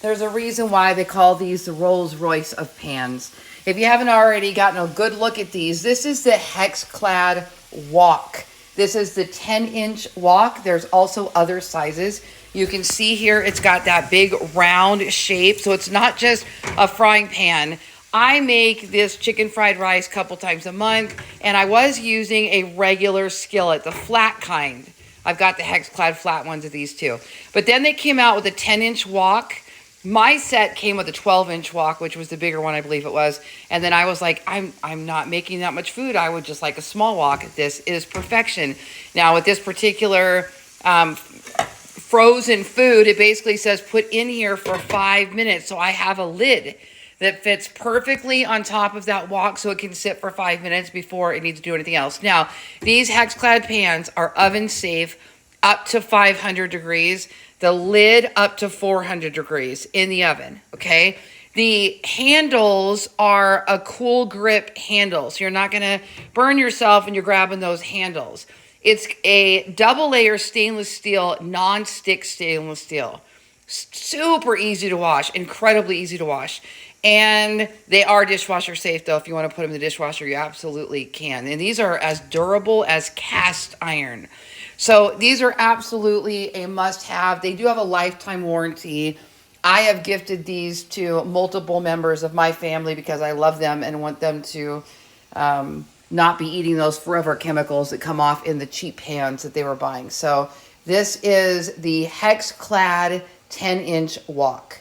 There's a reason why they call these the Rolls Royce of pans. If you haven't already gotten a good look at these, this is the HexClad Wok. This is the 10-inch wok. There's also other sizes. You can see here it's got that big round shape, so it's not just a frying pan. I make this chicken fried rice a couple times a month, and I was using a regular skillet, the flat kind. I've got the HexClad flat ones of these too. But then they came out with a 10-inch wok. My set came with a 12-inch wok, which was the bigger one, I believe it was. And then I was like, I'm not making that much food. I would just like a small wok. This is perfection. Now, with this particular frozen food, it basically says put in here for 5 minutes. So I have a lid that fits perfectly on top of that wok so it can sit for 5 minutes before it needs to do anything else. Now, these HexClad pans are oven safe up to 500 degrees. The lid up to 400 degrees in the oven, okay? The handles are a cool grip handle, so you're not gonna burn yourself when you're grabbing those handles. It's a double layer stainless steel, non-stick stainless steel. Super easy to wash, incredibly easy to wash. And they are dishwasher safe though. If you wanna put them in the dishwasher, you absolutely can. And these are as durable as cast iron. So these are absolutely a must-have. They do have a lifetime warranty. I have gifted these to multiple members of my family because I love them and want them to not be eating those forever chemicals that come off in the cheap pans that they were buying. So this is the HexClad 10-inch wok.